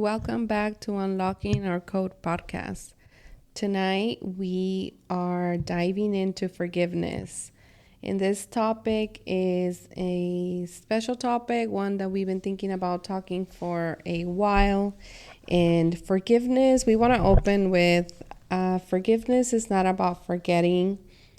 Welcome back to Unlocking Our Code podcast. Tonight, we are diving into forgiveness. And this topic is a special topic, one that we've been thinking about talking for a while. And forgiveness, we want to open with forgiveness is not about forgetting.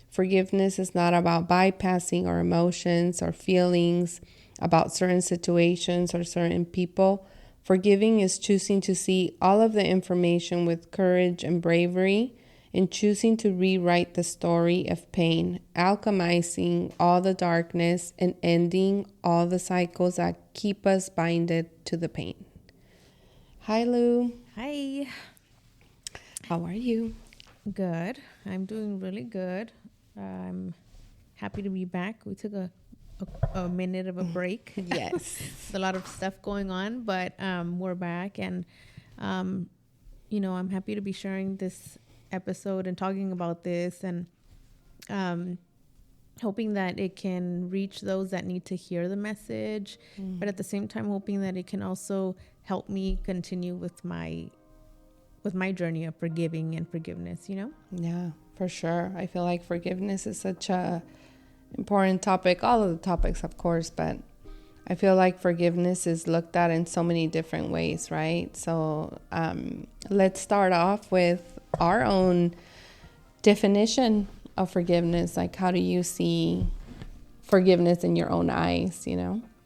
Forgiveness is not about bypassing our emotions or feelings about certain situations or certain people. Forgiving is choosing to see all of the information with courage and bravery, and choosing to rewrite the story of pain, alchemizing all the darkness and ending all the cycles that keep us binded to the pain. Hi, Lou. Hi. How are you? Good. I'm doing really good. I'm happy to be back. We took a minute of a break. Yes. There's a lot of stuff going on, but we're back. And, I'm happy to be sharing this episode and talking about this and hoping that it can reach those that need to hear the message. But at the same time, hoping that it can also help me continue with my journey of forgiving and forgiveness, Yeah, for sure. I feel like forgiveness is such a important topic, all of the topics, of course, but I feel like forgiveness is looked at in so many different ways, right? So let's start off with our own definition of forgiveness. Like, how do you see forgiveness in your own eyes,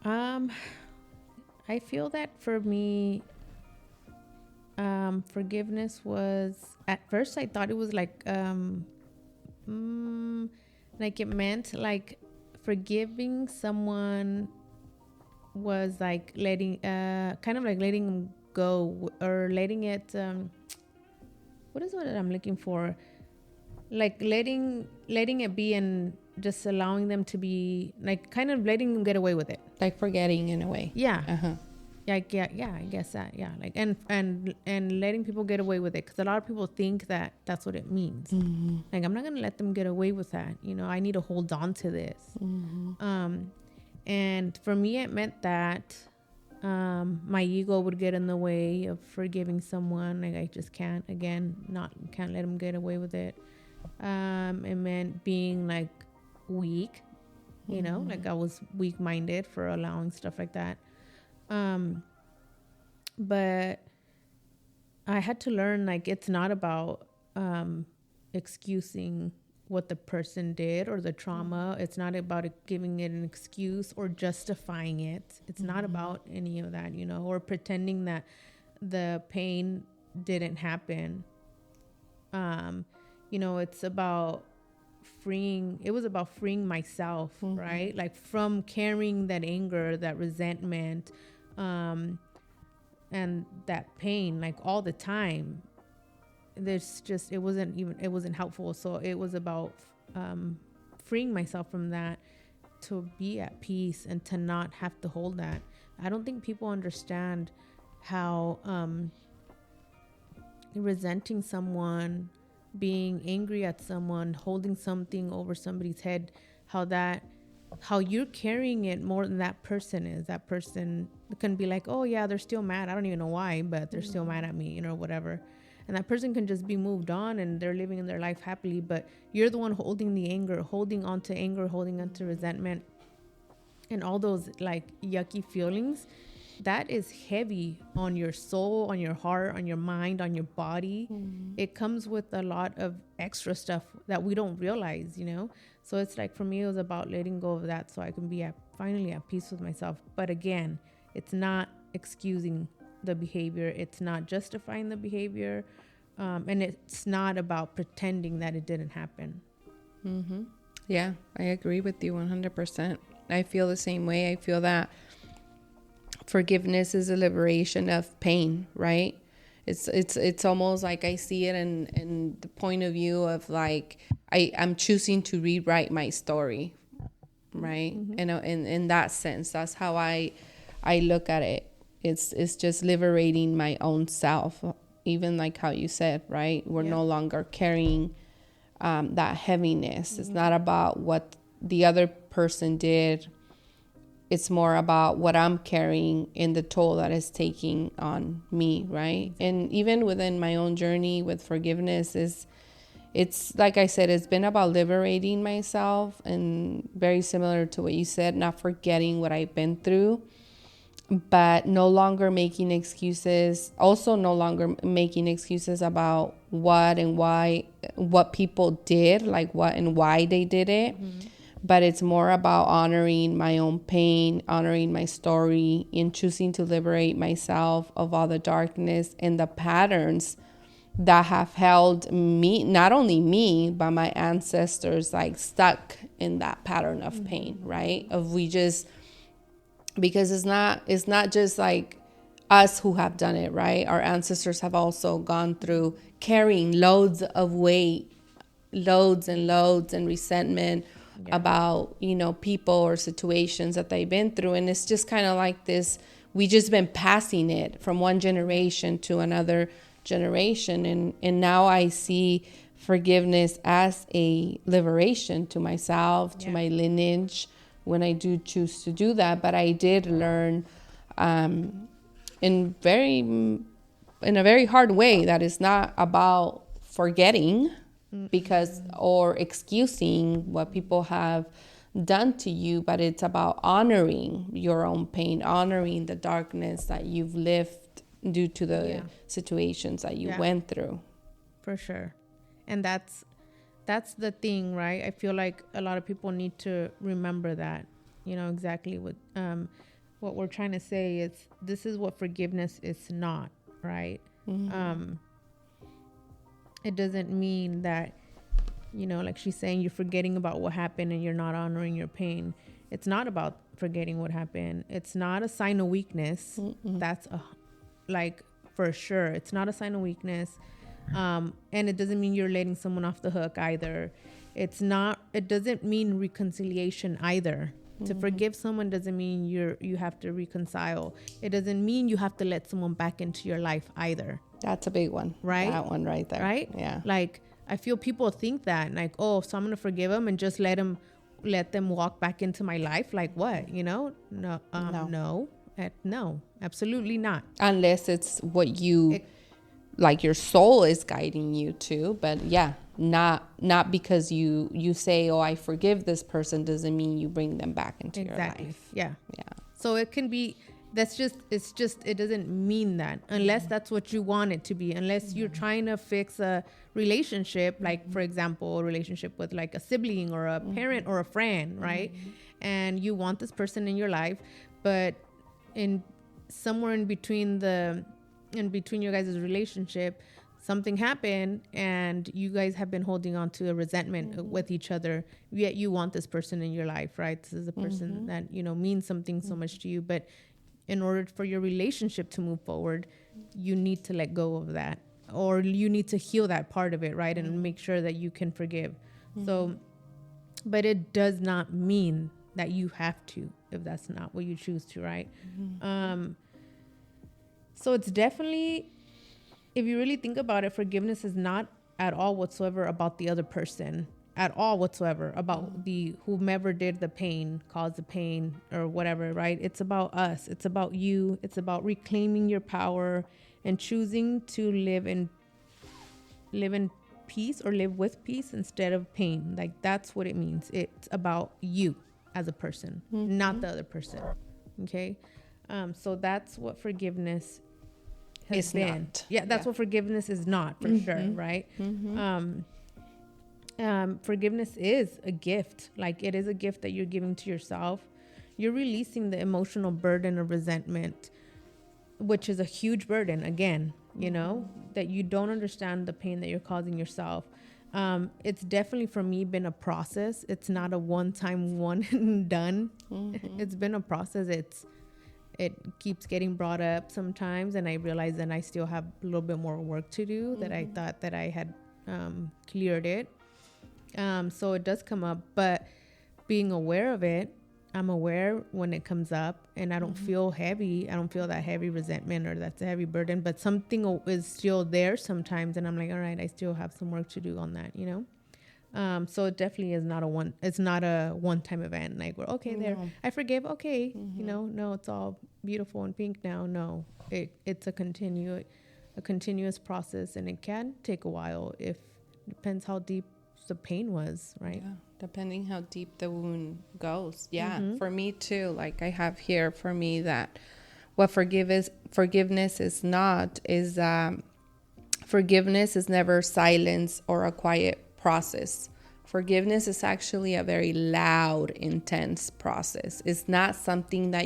I feel that for me, forgiveness was, at first I thought it was like it meant like forgiving someone was like letting kind of like letting them go, or letting it what is what I'm looking for, like letting it be and just allowing them to be, like kind of letting them get away with it, like forgetting in a way. yeah. Like, yeah, I guess that, yeah, like, and letting people get away with it, because a lot of people think that that's what it means. Like, I'm not gonna let them get away with that, I need to hold on to this. And for me, it meant that my ego would get in the way of forgiving someone. Like, I just can't let them get away with it. It meant being like weak, like I was weak-minded for allowing stuff like that. But I had to learn, like, it's not about excusing what the person did or the trauma. It's not about giving it an excuse or justifying it. It's not about any of that, or pretending that the pain didn't happen. It's about freeing myself, right? Like, from carrying that anger, that resentment, and that pain, like, all the time. It wasn't helpful. So it was about freeing myself from that, to be at peace and to not have to hold that. I don't think people understand how resenting someone, being angry at someone, holding something over somebody's head, how you're carrying it more than that person is. That person can be like, oh yeah, they're still mad. I don't even know why, but they're still mad at me, whatever. And that person can just be moved on and they're living in their life happily, but you're the one holding the anger, holding on to resentment, and all those like yucky feelings. That is heavy on your soul, on your heart, on your mind, on your body. It comes with a lot of extra stuff that we don't realize, So it's like, for me, it was about letting go of that so I can be finally at peace with myself. But again, it's not excusing the behavior. It's not justifying the behavior. And it's not about pretending that it didn't happen. Yeah, I agree with you 100%. I feel the same way. I feel that forgiveness is a liberation of pain, right? It's almost like I see it in the point of view of like I'm choosing to rewrite my story, right? In that sense, that's how I look at it. It's just liberating my own self, even like how you said, right? We're no longer carrying that heaviness. It's not about what the other person did it's more about what I'm carrying and the toll that it's taking on me, right? And even within my own journey with forgiveness, it's like I said, it's been about liberating myself, and very similar to what you said, not forgetting what I've been through, but no longer making excuses. Also, no longer making excuses about what and why, what people did, like what and why they did it. But it's more about honoring my own pain, honoring my story, and choosing to liberate myself of all the darkness and the patterns that have held me, not only me, but my ancestors, like stuck in that pattern of pain, right? Because it's not just like us who have done it, right? Our ancestors have also gone through carrying loads of weight, loads and loads and resentment about, people or situations that they've been through. And it's just kind of like this, we just been passing it from one generation to another generation. And now I see forgiveness as a liberation to myself, to my lineage, when I do choose to do that. But I did learn in a very hard way that it's not about forgetting because or excusing what people have done to you, but it's about honoring your own pain, honoring the darkness that you've lived due to the situations that you went through. For sure. And that's the thing, right? I feel like a lot of people need to remember that, exactly what we're trying to say is this is what forgiveness is not, right? It doesn't mean that, like she's saying, you're forgetting about what happened and you're not honoring your pain. It's not about forgetting what happened. It's not a sign of weakness. That's for sure. It's not a sign of weakness. And it doesn't mean you're letting someone off the hook either. It doesn't mean reconciliation either. To forgive someone doesn't mean you have to reconcile. It doesn't mean you have to let someone back into your life either. That's a big one. Right? That one right there. Right? Yeah. Like, I feel people think that, like, oh, so I'm going to forgive them and just let them walk back into my life. Like what? No, absolutely not. Unless it's what like your soul is guiding you to, but not because you say, oh, I forgive this person, doesn't mean you bring them back into your life. Yeah. So it can be, it doesn't mean that unless that's what you want it to be, unless you're trying to fix a relationship, like for example, a relationship with like a sibling or a parent or a friend, right? And you want this person in your life, but somewhere in between your guys' relationship, something happened and you guys have been holding on to a resentment with each other, yet you want this person in your life, right? This is a person that, means something so much to you. But in order for your relationship to move forward, you need to let go of that, or you need to heal that part of it, right? And make sure that you can forgive. So, but it does not mean that you have to, if that's not what you choose to, right? So it's definitely, if you really think about it, forgiveness is not at all whatsoever about the other person, at all whatsoever, about the whomever did the pain, caused the pain or whatever, right? It's about us. It's about you. It's about reclaiming your power and choosing to live in peace or live with peace instead of pain. Like that's what it means. It's about you as a person, not the other person. Okay. So that's what forgiveness has been. Not. Yeah, that's what forgiveness is not, for sure, right? Forgiveness is a gift. Like it is a gift that you're giving to yourself. You're releasing the emotional burden of resentment, which is a huge burden, again, that you don't understand the pain that you're causing yourself. It's definitely, for me, been a process. It's not a one-time one and done. It's been a process. It keeps getting brought up sometimes, and I realize that I still have a little bit more work to do, that I thought that I had cleared it. So it does come up, but being aware of it, I'm aware when it comes up, and I don't feel heavy. I don't feel that heavy resentment or that's a heavy burden, but something is still there sometimes, and I'm like, all right, I still have some work to do on that, So it definitely is not a one. It's not a one-time event. Like, we're okay there. No. I forgive. Okay, no, it's all beautiful and pink now. No, it's a continuous process, and it can take a while. If depends how deep the pain was, right? Yeah, depending how deep the wound goes. Yeah, for me too. Like I have here for me that what forgiveness is not is forgiveness is never silence or a quiet process. Forgiveness is actually a very loud, intense process. It's not something that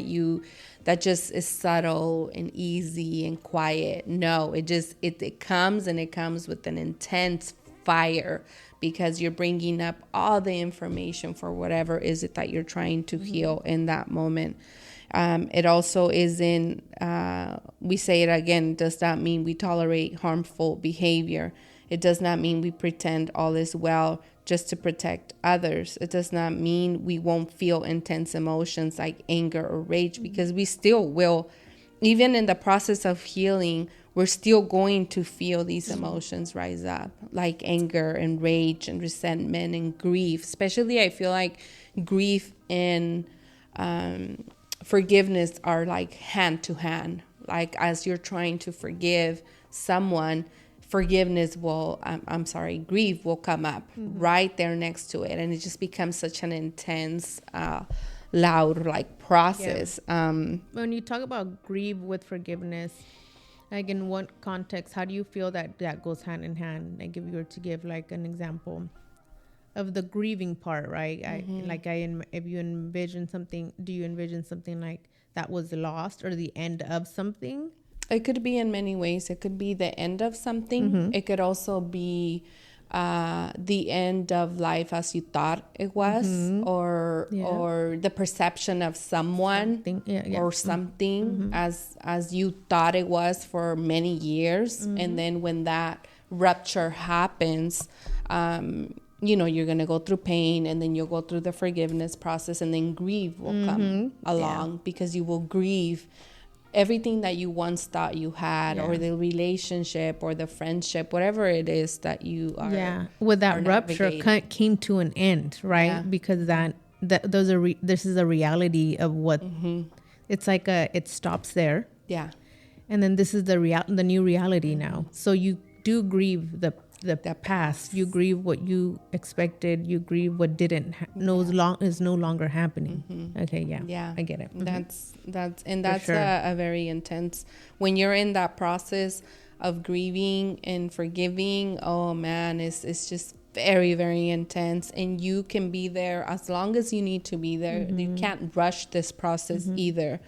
just is subtle and easy and quiet. No, it comes, and it comes with an intense fire, because you're bringing up all the information for whatever is it that you're trying to heal in that moment. It also is we say it again, does not mean we tolerate harmful behavior. It does not mean we pretend all is well just to protect others. It does not mean we won't feel intense emotions like anger or rage, because we still will. Even in the process of healing, we're still going to feel these emotions rise up, like anger and rage and resentment and grief. Especially, I feel like grief and forgiveness are like hand to hand. Like as you're trying to forgive someone, forgiveness will, grief will come up right there next to it. And it just becomes such an intense, loud like process. Yeah. When you talk about grieve with forgiveness, like in what context, how do you feel that goes hand in hand? Like if you were to give like an example of the grieving part, right? If you envision something, do you envision something like that was lost or the end of something? It could be in many ways. It could be the end of something. It could also be the end of life as you thought it was, or the perception of someone or something as you thought it was for many years. And then when that rupture happens, you're going to go through pain, and then you'll go through the forgiveness process, and then grief will come along, because you will grieve everything that you once thought you had, or the relationship or the friendship, whatever it is that you are. With that rupture came to an end, right? Because this is a reality of what it's like. It stops there. Yeah. And then this is the new reality now. So you do grieve the past. You grieve what you expected. You grieve what didn't is no longer happening. Okay, yeah, I get it. That's sure. a very intense. When you're in that process of grieving and forgiving, oh man, it's just very, very intense. And you can be there as long as you need to be there. You can't rush this process either.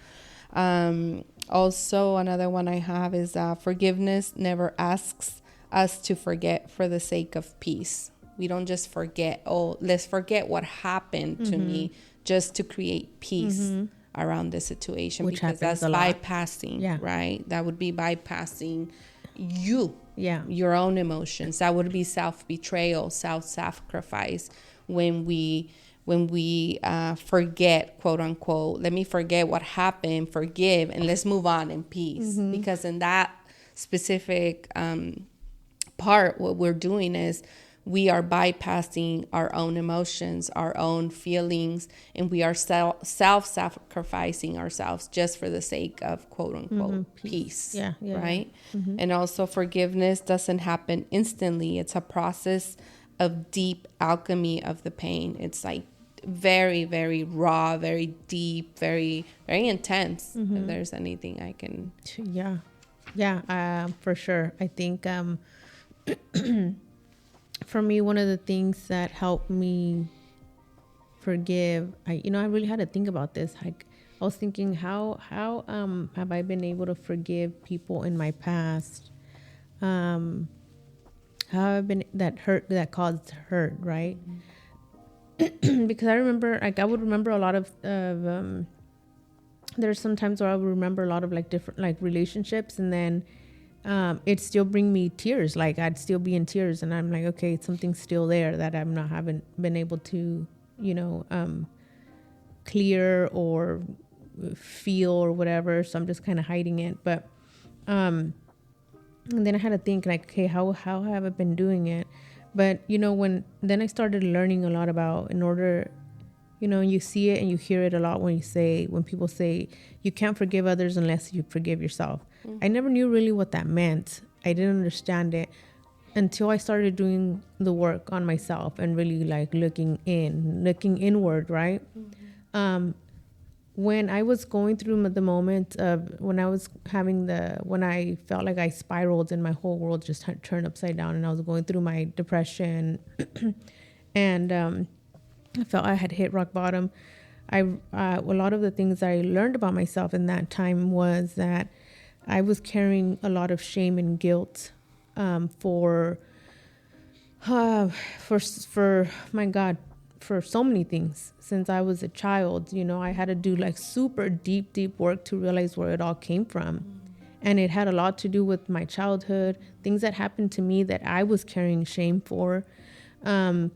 Also, another one I have is forgiveness never asks us to forget for the sake of peace. We don't just forget, let's forget what happened to me just to create peace around the situation. Which because happens that's a lot. bypassing, right? That would be bypassing your own emotions. That would be self-betrayal, self-sacrifice, when we forget, quote unquote, let me forget what happened, forgive, and let's move on in peace. Because in that specific part, what we're doing is we are bypassing our own emotions, our own feelings, and we are self-sacrificing ourselves just for the sake of, quote unquote, peace. Right? And also, forgiveness doesn't happen instantly. It's a process of deep alchemy of the pain. It's like very, very raw, very deep, very, very intense. If there's anything I can. For sure. I think for me, one of the things that helped me forgive, I really had to think about this. Like, I was thinking, how have I been able to forgive people in my past? How have I been that caused hurt, right? Because I remember, like, I would remember a lot of there's some times where I would remember a lot of like different like relationships, and then it still bring me tears. Like, I'd still be in tears, and I'm like, okay, something's still there that haven't been able to, clear or feel or whatever. So I'm just kind of hiding it. But and then I had to think, like, okay, how have I been doing it? But, then I started learning a lot about, in order, you see it and you hear it a lot when people say you can't forgive others unless you forgive yourself. I never knew really what that meant. I didn't understand it until I started doing the work on myself and really like looking inward, right? When I was going through the moment of when I felt like I spiraled and my whole world just turned upside down, and I was going through my depression and I felt I had hit rock bottom. A lot of the things I learned about myself in that time was that I was carrying a lot of shame and guilt for my God, for so many things. Since I was a child, I had to do like super deep work to realize where it all came from. And it had a lot to do with my childhood, things that happened to me that I was carrying shame for. And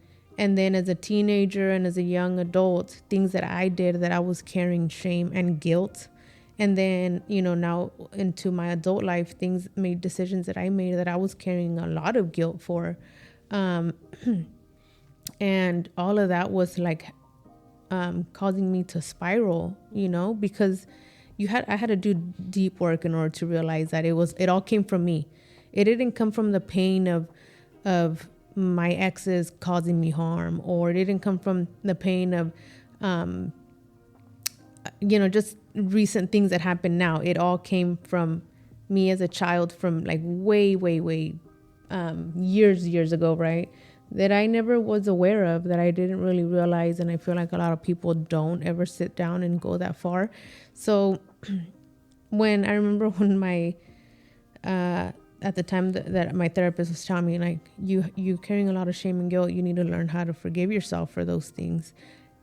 then as a teenager and as a young adult, things that I did that I was carrying shame and guilt. And then, now into my adult life, decisions that I made that I was carrying a lot of guilt for. And all of that was like causing me to spiral, because I had to do deep work in order to realize that it all came from me. It didn't come from the pain of my exes causing me harm, or it didn't come from the pain of just recent things that happen now. It all came from me as a child, from like way years ago, right? That I never was aware of, that I didn't really realize. And I feel like a lot of people don't ever sit down and go that far. So when I remember when my at the time that my therapist was telling me, like, you carrying a lot of shame and guilt, you need to learn how to forgive yourself for those things.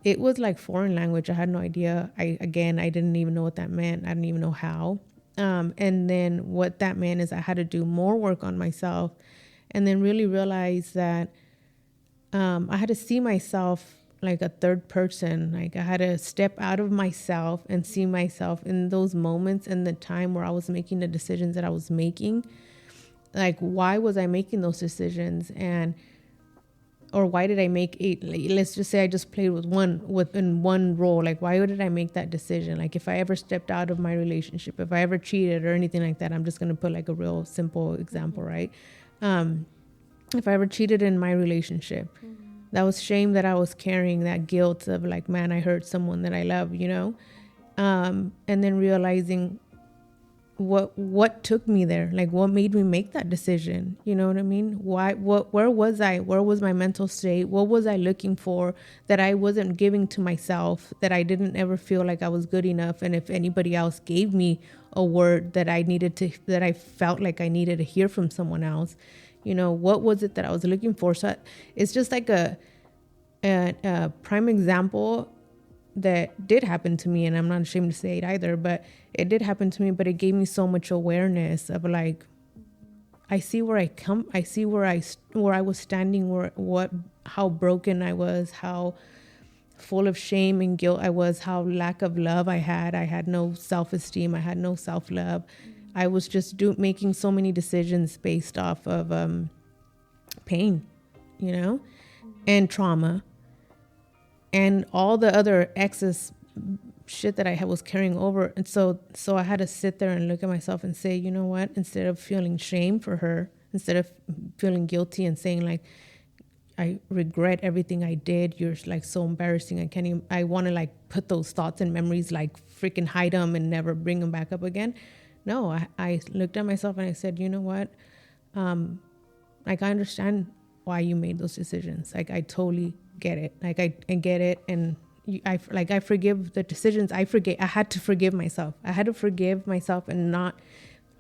It was like foreign language. I had no idea. I didn't even know what that meant. I didn't even know how. And then what that meant is I had to do more work on myself, and then really realize that I had to see myself like a third person. Like, I had to step out of myself and see myself in those moments and the time where I was making the decisions that I was making. Like, why was I making those decisions? Or why did I make let's just say I just played within one role. Like, why did I make that decision? Like, if I ever stepped out of my relationship, if I ever cheated or anything like that, I'm just going to put like a real simple example, right? If I ever cheated in my relationship, that was shame that I was carrying, that guilt of like, man, I hurt someone that I love, and then realizing what took me there, like what made me make that decision, you know what I mean? Where was I? Where was my mental state? What was I looking for that I wasn't giving to myself, that I didn't ever feel like I was good enough? And if anybody else gave me a word that I felt like I needed to hear from someone else, what was it that I was looking for? So it's just like a prime example that did happen to me, and I'm not ashamed to say it either, but it did happen to me. But it gave me so much awareness of like, I see where I was standing, how broken I was, how full of shame and guilt I was, how lack of love I had no self-esteem, I had no self-love. I was just making so many decisions based off of pain, and trauma, and all the other excess shit that I was carrying over. And so I had to sit there and look at myself and say, you know what, instead of feeling shame for her, instead of feeling guilty and saying like, I regret everything I did, you're like so embarrassing, I want to like put those thoughts and memories, like freaking hide them and never bring them back up again. No, I looked at myself and I said, you know what, like, I understand why you made those decisions. Like, I totally get it. Like, I get it. And I forgive the decisions. I had to forgive myself. I had to forgive myself and not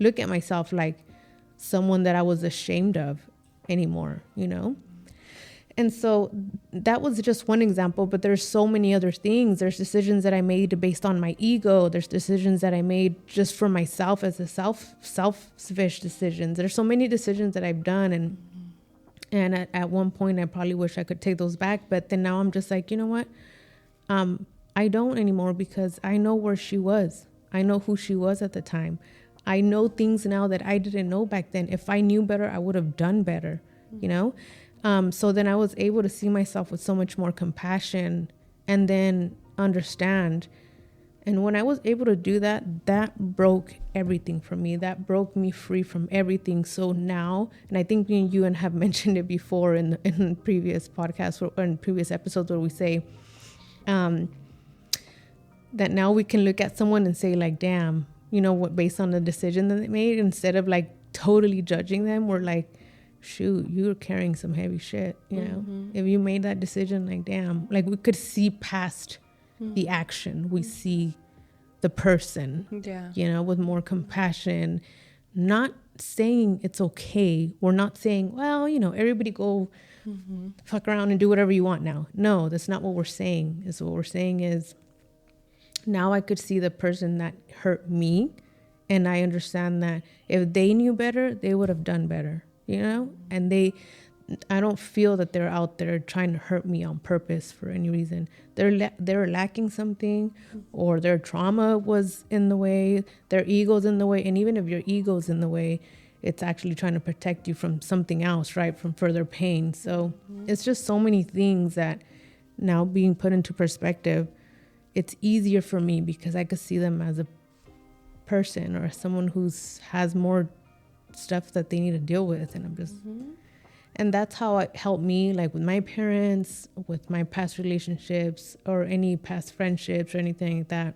look at myself like someone that I was ashamed of anymore, And so that was just one example, but there's so many other things. There's decisions that I made based on my ego. There's decisions that I made just for myself as a selfish decisions. There's so many decisions that I've done, and at one point I probably wish I could take those back, but then now I'm just like, you know what? I don't anymore, because I know where she was. I know who she was at the time. I know things now that I didn't know back then. If I knew better, I would have done better, So then I was able to see myself with so much more compassion and then understand. And when I was able to do that, that broke everything for me. That broke me free from everything. So now, and I think me and you have mentioned it before in previous podcasts or in previous episodes where we say that now we can look at someone and say like, damn, you know what, based on the decision that they made, instead of like totally judging them, we're like, shoot, you're carrying some heavy shit, you know? If you made that decision, like, damn, like we could see past the action. We see the person, you know, with more compassion, not saying it's okay. We're not saying, well, you know, everybody go fuck around and do whatever you want now. No, that's not what we're saying. What we're saying is, now I could see the person that hurt me, and I understand that if they knew better, they would have done better, you know? And I don't feel that they're out there trying to hurt me on purpose for any reason. They're lacking something, or their trauma was in the way, their ego's in the way. And even if your ego's in the way, it's actually trying to protect you from something else, right? From further pain. So it's just so many things that now being put into perspective, it's easier for me because I could see them as a person or someone has more stuff that they need to deal with. And I'm just, and that's how it helped me, like with my parents, with my past relationships or any past friendships or anything like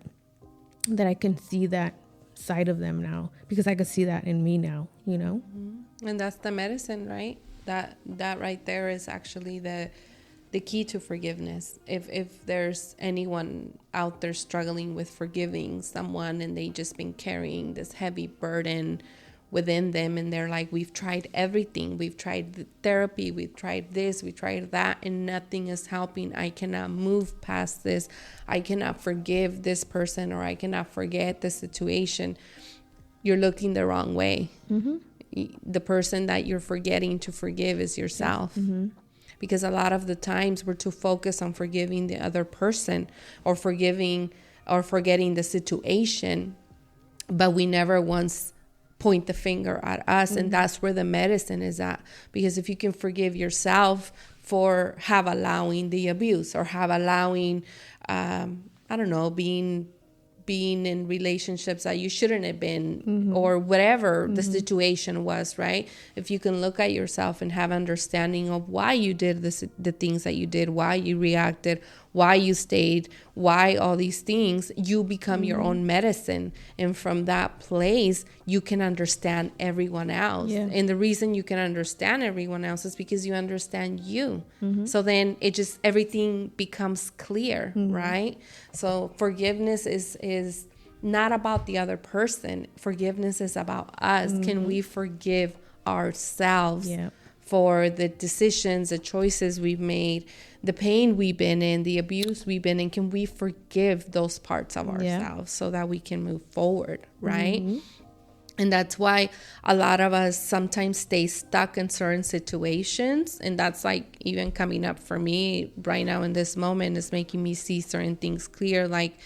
that I can see that side of them now because I could see that in me now, you know? And that's the medicine, right? That right there is actually the key to forgiveness. If there's anyone out there struggling with forgiving someone and they just been carrying this heavy burden within them, and they're like, we've tried everything, we've tried the therapy, we've tried this, we tried that, and nothing is helping. I cannot move past this. I cannot forgive this person, or I cannot forget the situation. You're looking the wrong way. The person that you're forgetting to forgive is yourself. Because a lot of the times we're too focused on forgiving the other person or forgetting the situation, but we never once point the finger at us. And that's where the medicine is at. Because if you can forgive yourself for allowing the abuse, or allowing, being in relationships that you shouldn't have been, or whatever the situation was, right? If you can look at yourself and have understanding of why you did the things that you did, why you reacted, why you stayed, why all these things, you become your own medicine. And from that place, you can understand everyone else. Yeah. And the reason you can understand everyone else is because you understand you. So then everything becomes clear, right? So forgiveness is not about the other person. Forgiveness is about us. Can we forgive ourselves for the decisions, the choices we've made, the pain we've been in, the abuse we've been in? Can we forgive those parts of ourselves so that we can move forward, right? And that's why a lot of us sometimes stay stuck in certain situations. And that's like even coming up for me right now in this moment is making me see certain things clear. Like,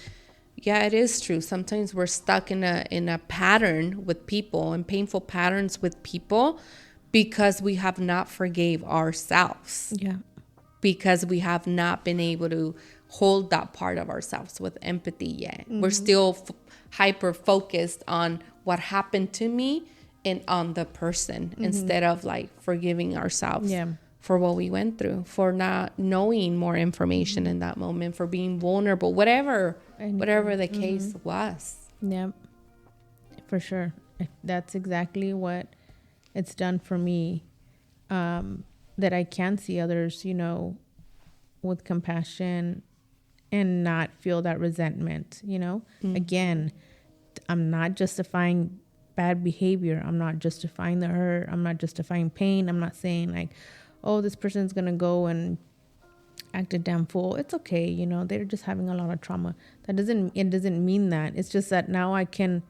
yeah, it is true. Sometimes we're stuck in a pattern with people, and painful patterns with people, because we have not forgave ourselves. Yeah. Because we have not been able to hold that part of ourselves with empathy yet. We're still hyper focused on what happened to me and on the person, instead of like forgiving ourselves for what we went through, for not knowing more information in that moment, for being vulnerable, whatever the case was. Yeah, for sure. That's exactly what it's done for me. That I can see others, you know, with compassion and not feel that resentment, you know. Again, I'm not justifying bad behavior. I'm not justifying the hurt. I'm not justifying pain. I'm not saying like, oh, this person's going to go and act a damn fool. It's okay. You know, they're just having a lot of trauma. It doesn't mean that. It's just that now I can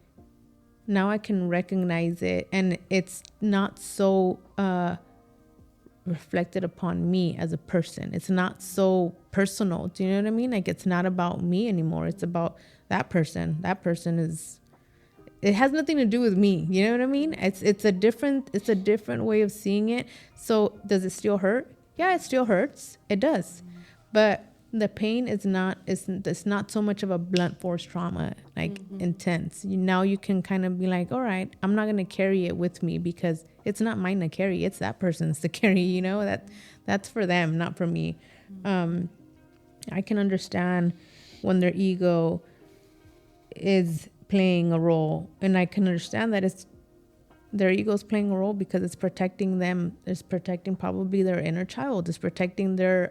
recognize it, and it's not so, reflected upon me as a person. It's not so personal. Do you know what I mean? Like, it's not about me anymore. It's about that person. That person it has nothing to do with me. You know what I mean? It's a different way of seeing it. So does it still hurt? Yeah, it still hurts. It does. But the pain is not, it's not so much of a blunt force trauma, like intense. Now you can kind of be like, all right, I'm not going to carry it with me because it's not mine to carry. It's that person's to carry, that's for them, not for me. I can understand when their ego is playing a role, and I can understand that it's their ego is playing a role because it's protecting them. It's protecting probably their inner child. It's protecting their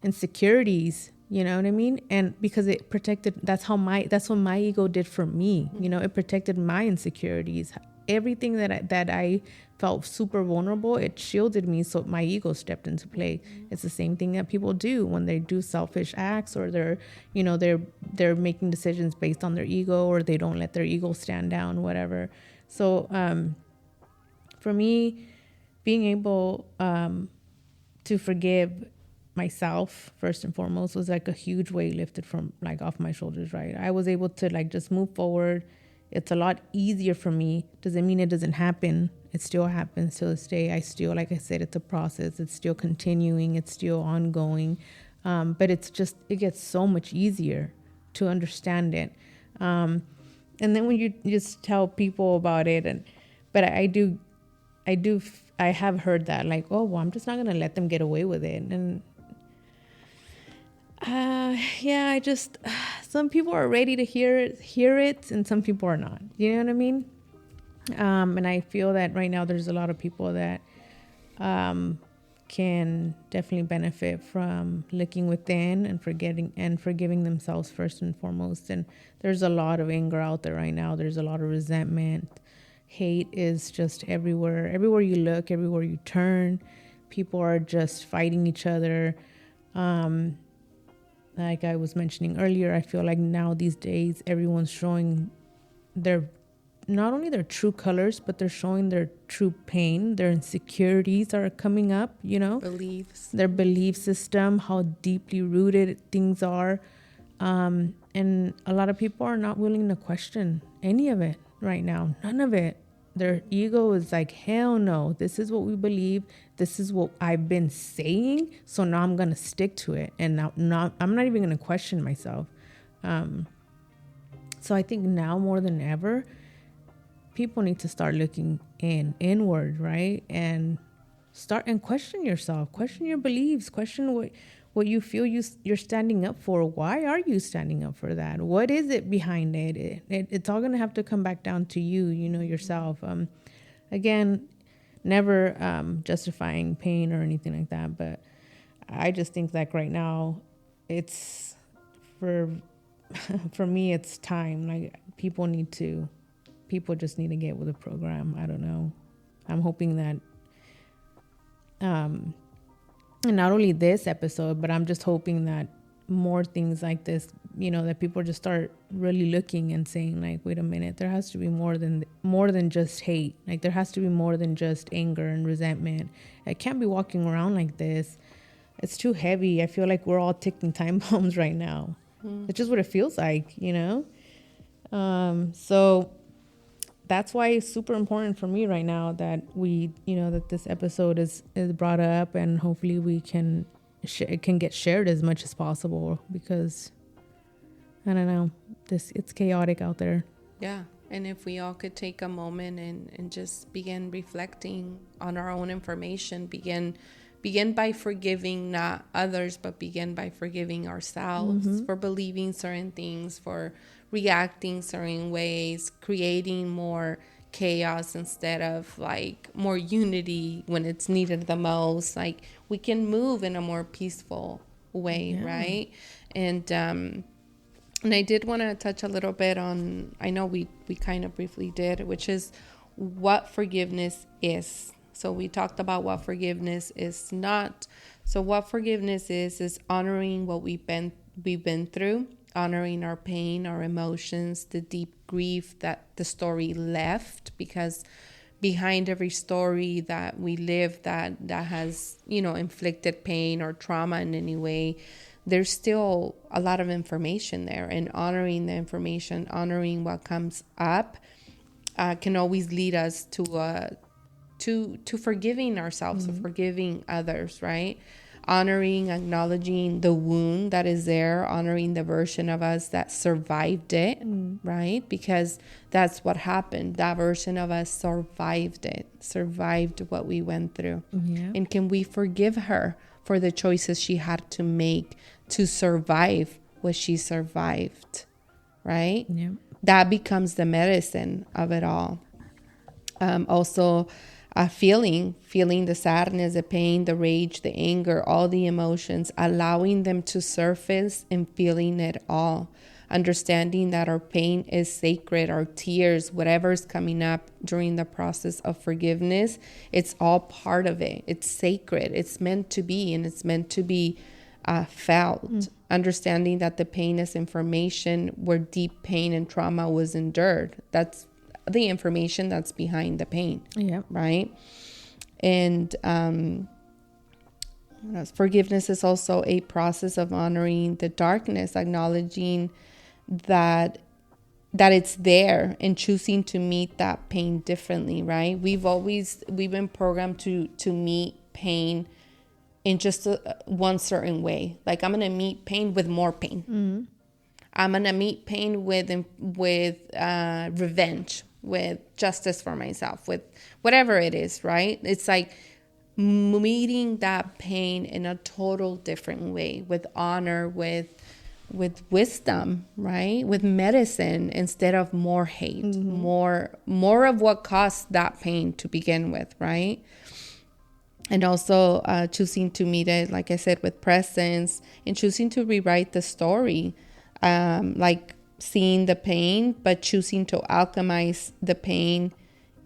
insecurities. You know what I mean? And because it protected, that's what my ego did for me. It protected my insecurities. Everything that I felt super vulnerable, it shielded me. So my ego stepped into play. It's the same thing that people do when they do selfish acts, or they're making decisions based on their ego, or they don't let their ego stand down, whatever. So for me, being able to forgive myself first and foremost was like a huge weight lifted from like off my shoulders, right? I was able to like just move forward. It's a lot easier for me. Doesn't mean it doesn't happen. It still happens to this day. I still, like I said, it's a process. It's still continuing. It's still ongoing. But it gets so much easier to understand it. And then when you just tell people about it, but I have heard that like, oh, well, I'm just not going to let them get away with it. And some people are ready to hear it, and some people are not. You know what I mean? And I feel that right now there's a lot of people that can definitely benefit from looking within and forgiving themselves first and foremost. And there's a lot of anger out there right now. There's a lot of resentment. Hate is just everywhere. Everywhere you look, everywhere you turn, people are just fighting each other. Like I was mentioning earlier, I feel like now these days everyone's showing not only their true colors, but they're showing their true pain. Their insecurities are coming up, Beliefs. Their belief system, how deeply rooted things are. And a lot of people are not willing to question any of it right now. None of it. Their ego is like, hell no, this is what we believe. This is what I've been saying. So now I'm going to stick to it. And I'm not even going to question myself. So I think now more than ever, people need to start looking inward, right? And question yourself, question your beliefs, question what you feel you're standing up for. Why are you standing up for that? What is it behind it? It's all going to have to come back down to you, yourself. Again, never justifying pain or anything like that. But I just think like right now, it's for me, it's time. Like people just need to get with the program. I don't know. I'm hoping that, and not only this episode, but I'm just hoping that more things like this, that people just start really looking and saying like, wait a minute, there has to be more than just hate. Like there has to be more than just anger and resentment. I can't be walking around like this. It's too heavy. I feel like we're all ticking time bombs right now. It's just what it feels like, So that's why it's super important for me right now that that this episode is brought up, and hopefully it can get shared as much as possible, because I don't know, it's chaotic out there. Yeah. And if we all could take a moment and just begin reflecting on our own information, begin by forgiving not others, but begin by forgiving ourselves for believing certain things, for reacting certain ways, creating more chaos instead of like more unity when it's needed the most. Like we can move in a more peaceful way, right? And I did want to touch a little bit on, I know we kind of briefly did, which is what forgiveness is. So we talked about what forgiveness is not. So what forgiveness is honoring what we've been through, honoring our pain, our emotions, the deep grief that the story left, because behind every story that we live that has, inflicted pain or trauma in any way, there's still a lot of information there, and honoring the information, honoring what comes up can always lead us to to forgiving ourselves, to forgiving others, right? Honoring, acknowledging the wound that is there, honoring the version of us that survived it, right? Because that's what happened. That version of us survived it, survived what we went through. And can we forgive her for the choices she had to make to survive what she survived, right? That becomes the medicine of it all. Also, feeling the sadness, the pain, the rage, the anger, all the emotions, allowing them to surface and feeling it all. Understanding that our pain is sacred, our tears, whatever's coming up during the process of forgiveness, it's all part of it. It's sacred. It's meant to be, and it's meant to be felt. Understanding that the pain is information where deep pain and trauma was endured. That's the information that's behind the pain. Right. And forgiveness is also a process of honoring the darkness, acknowledging that it's there, and choosing to meet that pain differently, right? We've been programmed to meet pain in just one certain way. Like, I'm gonna meet pain with more pain. I'm gonna meet pain with revenge, with justice for myself, with whatever it is, right? It's like meeting that pain in a total different way, with honor, with wisdom, right? With medicine, instead of more hate, more of what caused that pain to begin with, right? And also choosing to meet it, like I said, with presence, and choosing to rewrite the story, like seeing the pain, but choosing to alchemize the pain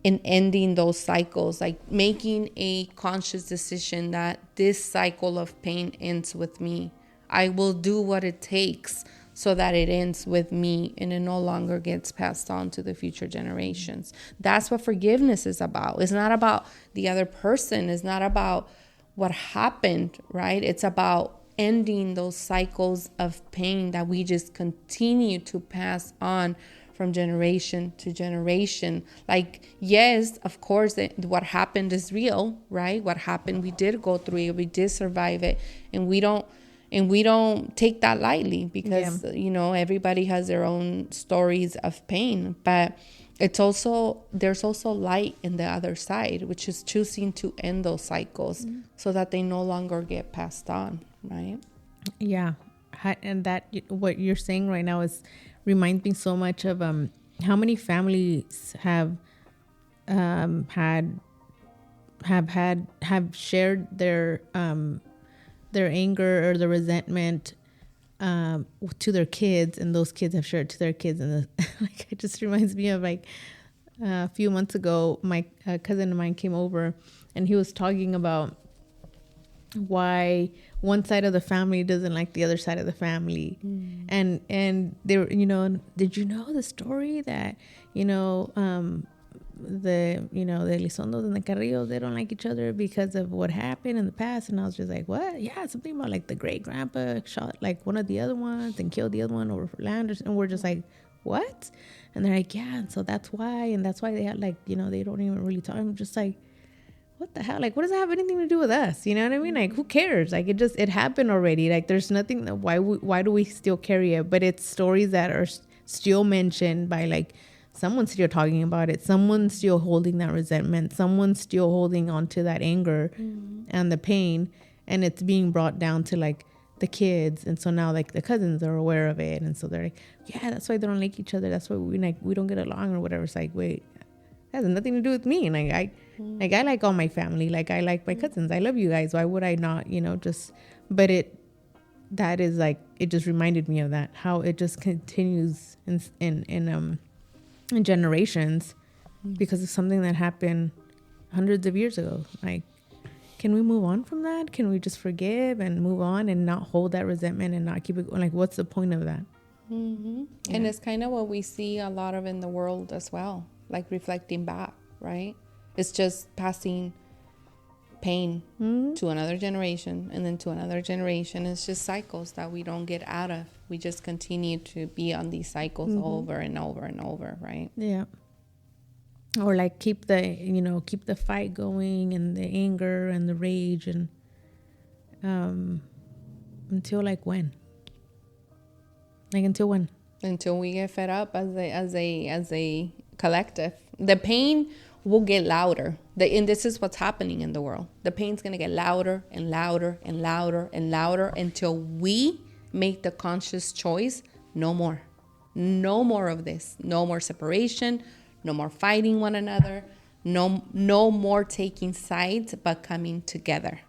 and ending those cycles, like making a conscious decision that this cycle of pain ends with me. I will do what it takes so that it ends with me and it no longer gets passed on to the future generations. That's what forgiveness is about. It's not about the other person. It's not about what happened, right? It's about ending those cycles of pain that we just continue to pass on from generation to generation. Like, yes, of course, what happened is real, right? What happened, we did go through it, we did survive it, and we don't take that lightly, because everybody has their own stories of pain. But there's also light in the other side, which is choosing to end those cycles so that they no longer get passed on, right? Yeah. And that, what you're saying right now reminds me so much of how many families have shared their anger or the resentment to their kids, and those kids have shared to their kids. And like, it just reminds me of, like, a few months ago, my cousin of mine came over, and he was talking about why one side of the family doesn't like the other side of the family. And they were, did you know the story that, the Elizondos and the Carrillos, they don't like each other because of what happened in the past? And I was just like, what? Yeah, something about, like, the great grandpa shot, like, one of the other ones and killed the other one over land. And we're just like, what? And they're like, yeah, and so that's why, and that's why they had, like, they don't even really talk. I'm just like, what the hell? Like, what does that have anything to do with us? You know what I mean? Like, who cares? Like, it happened already. Like, there's nothing that, why do we still carry it? But it's stories that are still mentioned by, like, someone's still talking about it. Someone's still holding that resentment. Someone's still holding on to that anger and the pain. And it's being brought down to, like, the kids. And so now, like, the cousins are aware of it. And so they're like, yeah, that's why they don't like each other. That's why we don't get along or whatever. It's like, wait, that has nothing to do with me. And I like all my family. Like, I like my cousins. I love you guys. Why would I not, but that is, like, it just reminded me of that, how it just continues in generations because of something that happened hundreds of years ago. Like, can we move on from that? Can we just forgive and move on and not hold that resentment and not keep it going? Like, what's the point of that? Yeah. And it's kind of what we see a lot of in the world as well, like reflecting back, right? It's just passing pain to another generation and then to another generation. It's just cycles that we don't get out of. We just continue to be on these cycles over and over and over, right? Yeah. or like keep the fight going and the anger and the rage, and until like when? Like until when? Until we get fed up as a collective. The pain will get louder. And this is what's happening in the world. The pain's gonna get louder and louder and louder and louder until we make the conscious choice. No more. No more of this. No more separation. No more fighting one another. No more taking sides, but coming together.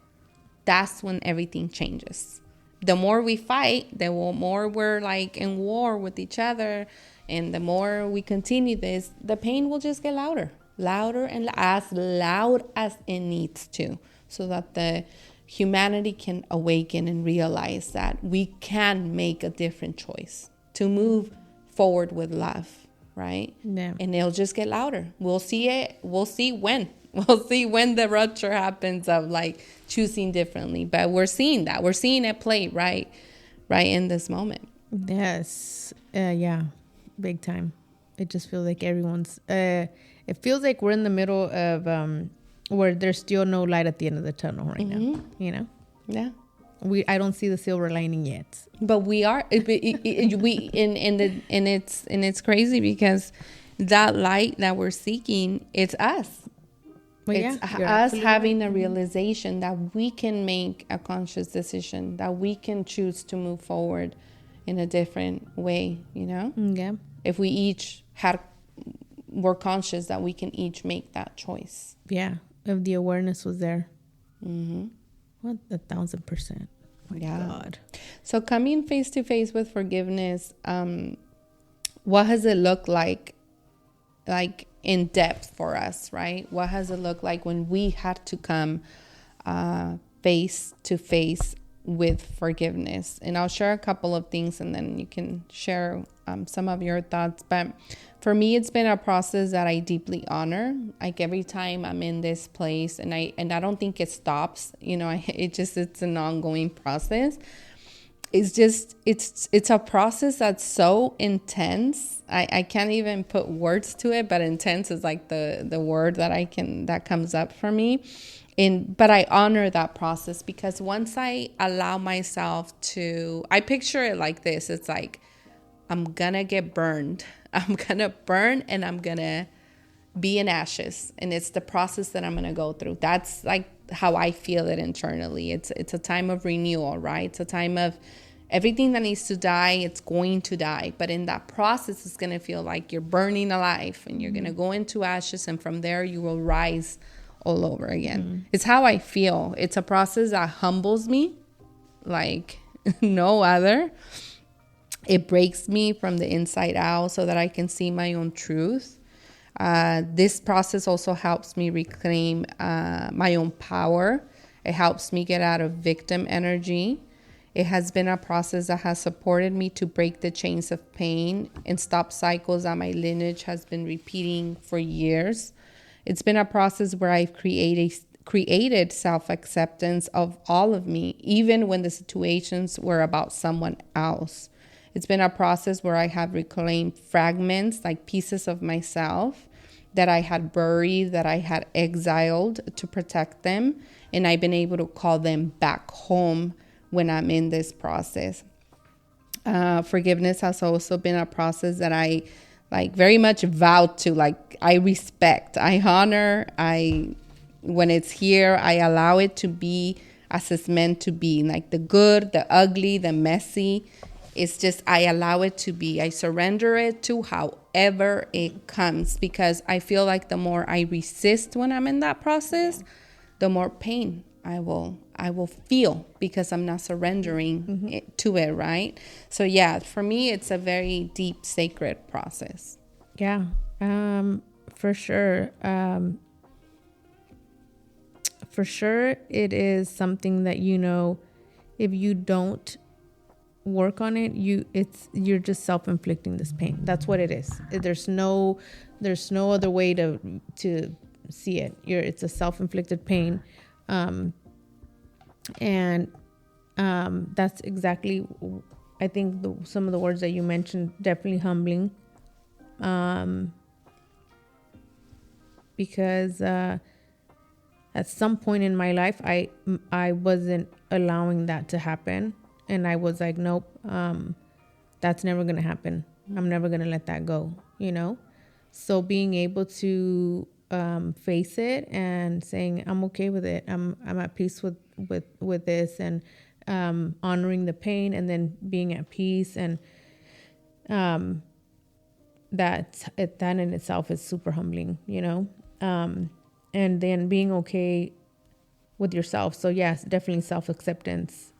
That's when everything changes. The more we fight, the more we're like in war with each other, and the more we continue this, the pain will just get louder, louder, and as loud as it needs to, so that the humanity can awaken and realize that we can make a different choice to move forward with love, right? Yeah. And it'll just get louder. We'll see it. We'll see when. We'll see when the rupture happens of like choosing differently. But we're seeing that. We're seeing it play right in this moment. Yes. Yeah. Big time. It just feels like everyone's... it feels like we're in the middle of... where there's still no light at the end of the tunnel right now. You know? Yeah. I don't see the silver lining yet. But we are... it's crazy because that light that we're seeking, it's us. Well, it's us having a realization that we can make a conscious decision, that we can choose to move forward in a different way, you know? Yeah. If we each were conscious that we can each make that choice. Yeah. If the awareness was there. Mm-hmm. What? 1,000%. My God. So coming face to face with forgiveness, what has it looked like in depth for us, right? What has it looked like when we had to come face to face with forgiveness? And I'll share a couple of things and then you can share some of your thoughts. But for me, it's been a process that I deeply honor. Like every time I'm in this place, and I don't think it stops, you know, it's an ongoing process. It's a process that's so intense. I can't even put words to it, but intense is like the word that comes up for me. But I honor that process because once I allow myself to, I picture it like this. It's like, I'm gonna get burned. I'm gonna burn and I'm gonna be in ashes. And it's the process that I'm gonna go through. That's like how I feel it internally. It's a time of renewal, right? It's a time of everything that needs to die, it's going to die. But in that process, it's going to feel like you're burning alive and you're going to go into ashes. And from there, you will rise all over again. It's how I feel. It's a process that humbles me like no other. It breaks me from the inside out so that I can see my own truth. This process also helps me reclaim my own power. It helps me get out of victim energy. It has been a process that has supported me to break the chains of pain and stop cycles that my lineage has been repeating for years. It's been a process where I've created self-acceptance of all of me, even when the situations were about someone else. It's been a process where I have reclaimed fragments, like pieces of myself that I had buried, that I had exiled to protect them, and I've been able to call them back home when I'm in this process. Forgiveness has also been a process that I very much vowed to, I respect, I honor, when it's here, I allow it to be as it's meant to be, like the good, the ugly, the messy. It's just, I allow it to be. I surrender it to however it comes, because I feel like the more I resist when I'm in that process, the more pain I will feel, because I'm not surrendering to it, right? So yeah, for me, it's a very deep, sacred process. Yeah, for sure. For sure, it is something that, if you don't work on it, you're just self-inflicting this pain. That's what it is. There's no other way to see it. It's a self-inflicted pain. And that's exactly, I think some of the words that you mentioned, definitely humbling. because at some point in my life, I wasn't allowing that to happen, and I was like, nope, that's never gonna happen. I'm never gonna let that go, you know. So being able to face it and saying I'm okay with it, I'm at peace with this, and honoring the pain, and then being at peace, and that in itself is super humbling, you know. And then being okay with yourself. So yes, definitely self-acceptance,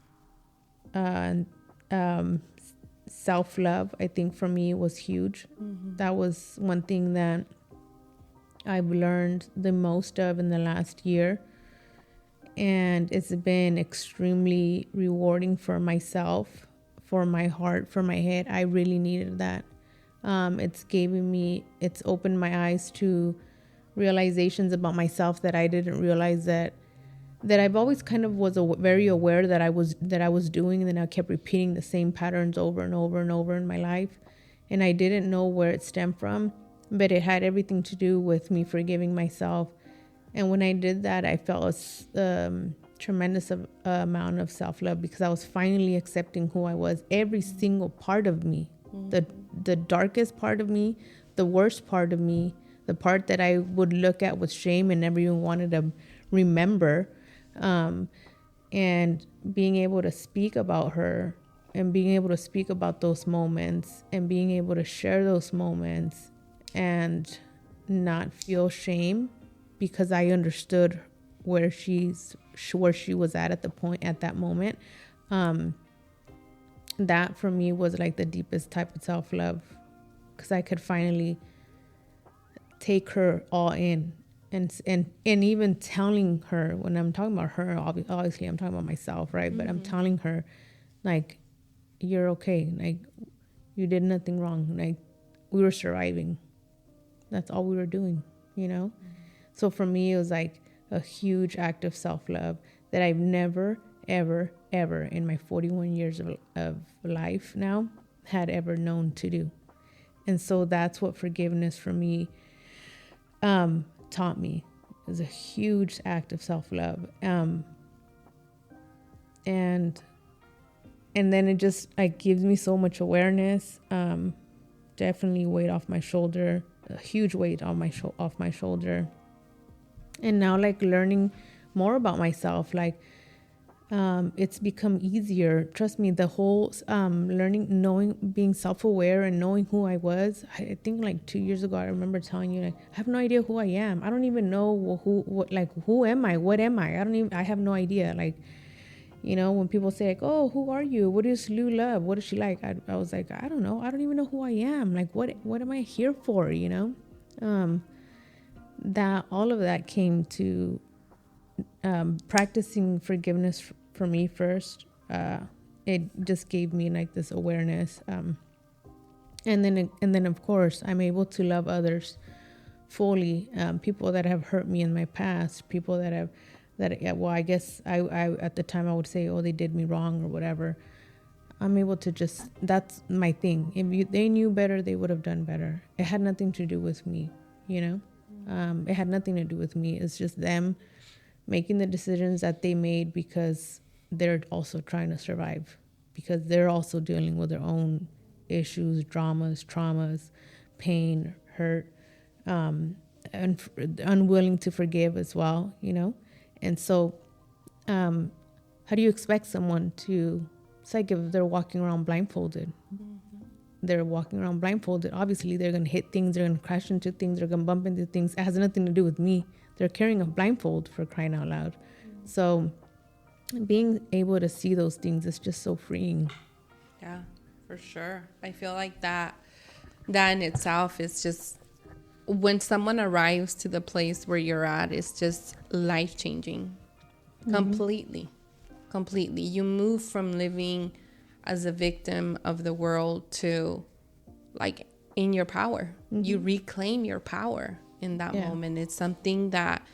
and self-love, I think for me was huge. That was one thing that I've learned the most of in the last year, and it's been extremely rewarding for myself, for my heart, for my head. I really needed that. It's opened my eyes to realizations about myself that I didn't realize that I've always kind of was very aware that I was doing, and then I kept repeating the same patterns over and over and over in my life, and I didn't know where it stemmed from, but it had everything to do with me forgiving myself. And when I did that, I felt a tremendous amount of self-love, because I was finally accepting who I was, every single part of me, the darkest part of me, the worst part of me, the part that I would look at with shame and never even wanted to remember, and being able to speak about her, and being able to speak about those moments, and being able to share those moments, and not feel shame, because I understood where she was at that moment. That for me was like the deepest type of self-love, because I could finally take her all in, and even telling her, when I'm talking about her, obviously I'm talking about myself, right? But I'm telling her, like, you're okay, like, you did nothing wrong, like, we were surviving, that's all we were doing, you know. So for me, it was like a huge act of self-love that I've never ever in my 41 years of life now had ever known to do. And so that's what forgiveness for me taught me. It was a huge act of self-love. And then it just like gives me so much awareness. Definitely weight off my shoulder, a huge weight on off my shoulder. And now, like, learning more about myself, like, it's become easier. Trust me, the whole learning, knowing, being self-aware and knowing who I was. I think like 2 years ago, I remember telling you, like, I have no idea who I am. I don't even know who am I? What am I? I have no idea. Like, you know, when people say like, oh, who are you? What is Lou Love? What is she like? I was like, I don't know. I don't even know who I am. Like, what am I here for? You know? That all of that came to practicing forgiveness for me first. It just gave me like this awareness, and then of course I'm able to love others fully. People that have hurt me in my past, people well, I guess I at the time I would say, oh, they did me wrong or whatever. I'm able to just, that's my thing. If they knew better, they would have done better. It had nothing to do with me, you know. It had nothing to do with me. It's just them making the decisions that they made because they're also trying to survive, because they're also dealing with their own issues, dramas, traumas, pain, hurt, and unwilling to forgive as well, you know. And so how do you expect someone to, it's like if they're walking around blindfolded. They're walking around blindfolded. Obviously, they're going to hit things. They're going to crash into things. They're going to bump into things. It has nothing to do with me. They're carrying a blindfold, for crying out loud. So being able to see those things is just so freeing. Yeah, for sure. I feel like that in itself is just, when someone arrives to the place where you're at, it's just life-changing. Completely. You move from living as a victim of the world to like in your power. You reclaim your power in that moment. It's something that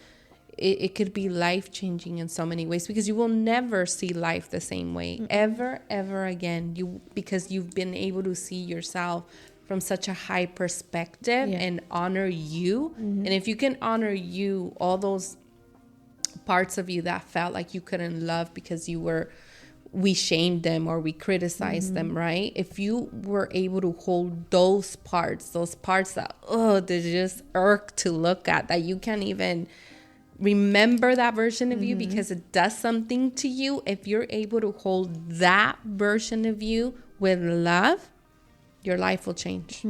it could be life-changing in so many ways, because you will never see life the same way ever again, because you've been able to see yourself from such a high perspective and honor you. And if you can honor you, all those parts of you that felt like you couldn't love because we shamed them or we criticized them, right? If you were able to hold those parts that, they're just irk to look at, that you can't even remember that version of you because it does something to you. If you're able to hold that version of you with love, your life will change.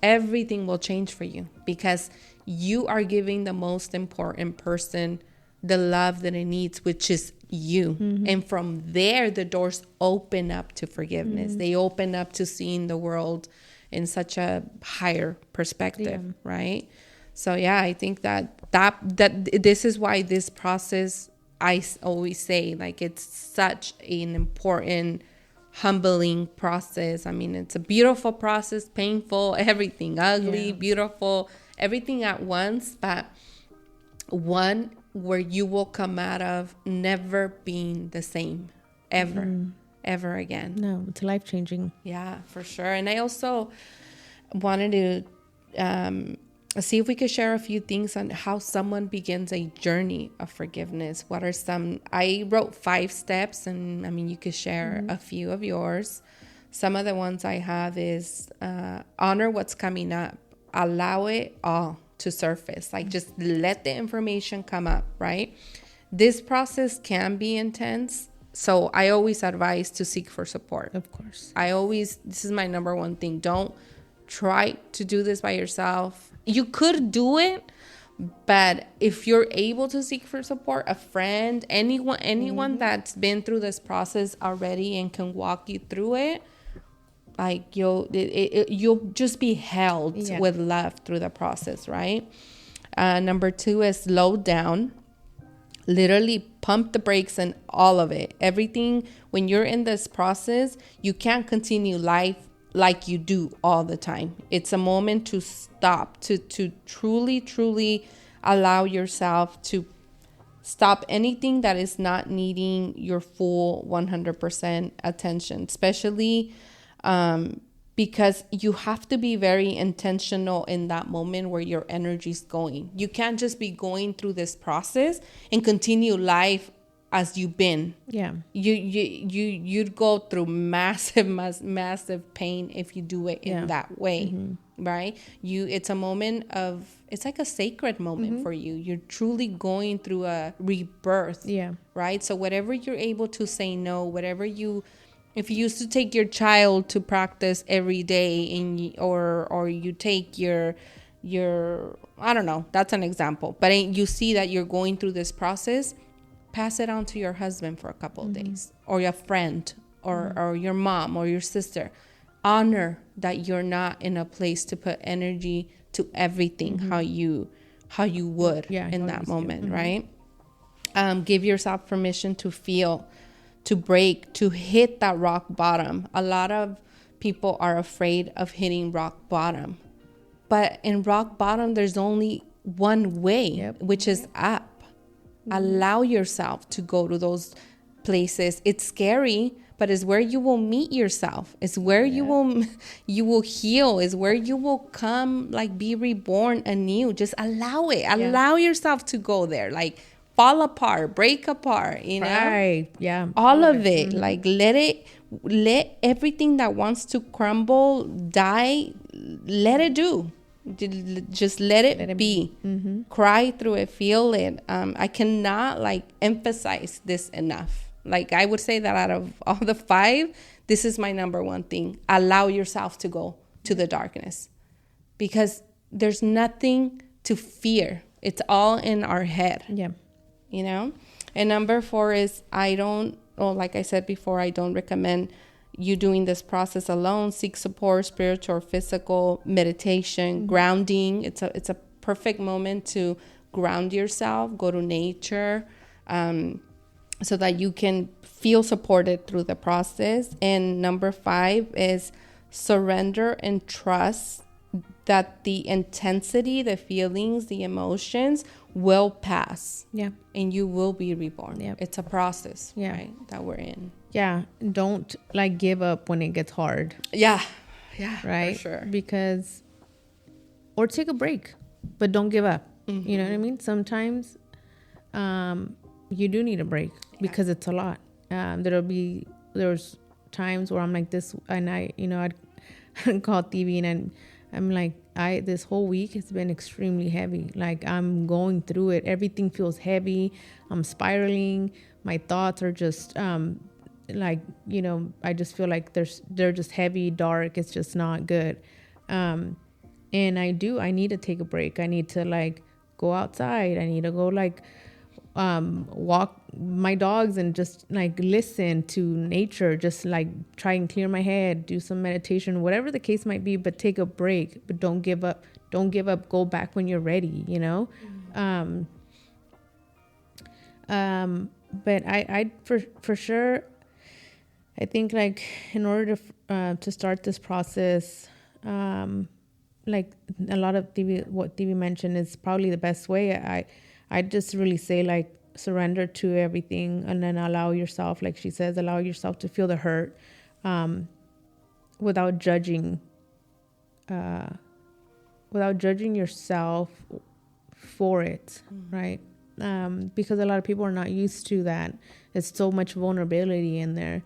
Everything will change for you because you are giving the most important person the love that it needs, which is you. And from there, the doors open up to forgiveness. They open up to seeing the world in such a higher perspective, right? So yeah, I think that this is why this process, I always say, like, it's such an important, humbling process. I mean, it's a beautiful process, painful, everything, ugly, beautiful, everything at once, but one where you will come out of never being the same ever again. No, it's life-changing. Yeah, for sure. And I also wanted to see if we could share a few things on how someone begins a journey of forgiveness. What are some, I wrote 5 steps, and I mean, you could share a few of yours. Some of the ones I have is honor what's coming up. Allow it all to surface. Like, just let the information come up, right? This process can be intense. So I always advise to seek for support. Of course. This is my number one thing. Don't try to do this by yourself. You could do it, but if you're able to seek for support, a friend, anyone that's been through this process already and can walk you through it, like you'll just be held with love through the process, right? Number 2 is slow down. Literally pump the brakes and all of it. Everything, when you're in this process, you can't continue life like you do all the time. It's a moment to stop, to truly allow yourself to stop anything that is not needing your full 100% attention, especially because you have to be very intentional in that moment where your energy's going. You can't just be going through this process and continue life as you've been. Yeah. You'd go through massive pain if you do it in that way, right? It's a moment of, it's like a sacred moment for you. You're truly going through a rebirth, right? So whatever you're able to say no, if you used to take your child to practice every day, or you take your I don't know, that's an example, but you see that you're going through this process, pass it on to your husband for a couple of days, or your friend, or your mom or your sister. Honor that you're not in a place to put energy to everything how you would in that moment, right? Give yourself permission to feel, to break, to hit that rock bottom. A lot of people are afraid of hitting rock bottom, but in rock bottom there's only one way, which is up. Allow yourself to go to those places. It's scary, but it's where you will meet yourself. It's where you will heal. It's where you will come, like, be reborn anew. Just allow it. Allow yourself to go there. Like, fall apart, break apart, you know? Right. Yeah. All of it. Like, let everything that wants to crumble, die, let it do. Just let it be. Cry through it, feel it. I cannot, like, emphasize this enough. Like, I would say that out of all the 5, this is my number one thing. Allow yourself to go to the darkness, because there's nothing to fear. It's all in our head. Yeah. You know? And number 4 is, like I said before, I don't recommend you doing this process alone. Seek support, spiritual or physical, meditation, grounding. It's a perfect moment to ground yourself, go to nature, so that you can feel supported through the process. And number 5 is surrender and trust that the intensity, the feelings, the emotions will pass. Yeah. And you will be reborn. Yeah. It's a process, right, that we're in. Yeah. Don't, like, give up when it gets hard. Yeah. Yeah, right? for sure. Because, or take a break, but don't give up. You know what I mean? Sometimes you do need a break because it's a lot. There's times where I'm like this, and I'd call TV, and I'm like, this whole week has been extremely heavy. Like, I'm going through it. Everything feels heavy. I'm spiraling. My thoughts are just like, I just feel like they're just heavy, dark. It's just not good. And I need to take a break. I need to like go outside. I need to go like walk my dogs and just like listen to nature, just like try and clear my head, do some meditation, whatever the case might be, but take a break. But don't give up. Go back when you're ready, but I for sure, I think like in order to start this process, like a lot of what TV mentioned is probably the best way. I just really say like surrender to everything, and then allow yourself, like she says, allow yourself to feel the hurt, without judging yourself for it, right? Because a lot of people are not used to that. There's so much vulnerability in there,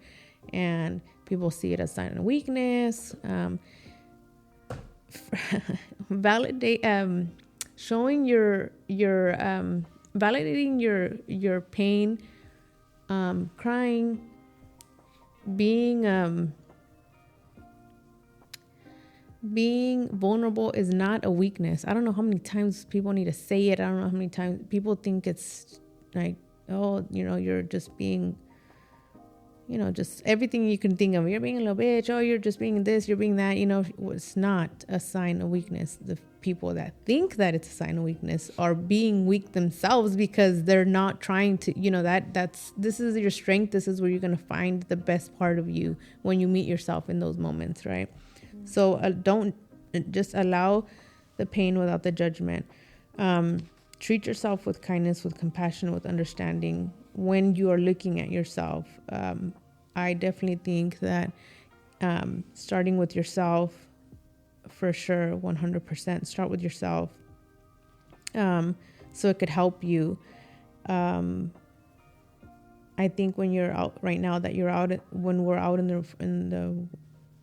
and people see it as a sign of weakness. Validate, showing your validating your pain, crying, being vulnerable is not a weakness. I don't know how many times people need to say it. I don't know how many times people think it's like, oh, you're just being, just everything you can think of. You're being a little bitch. Oh, you're just being this, you're being that. It's not a sign of weakness. The people that think that it's a sign of weakness are being weak themselves, because they're not trying to, this is your strength. This is where you're going to find the best part of you when you meet yourself in those moments, right? So don't just allow the pain without the judgment. Treat yourself with kindness, with compassion, with understanding when you are looking at yourself. I definitely think that starting with yourself, for sure, 100%, start with yourself, so it could help you. I think when you're out right now, when we're out in the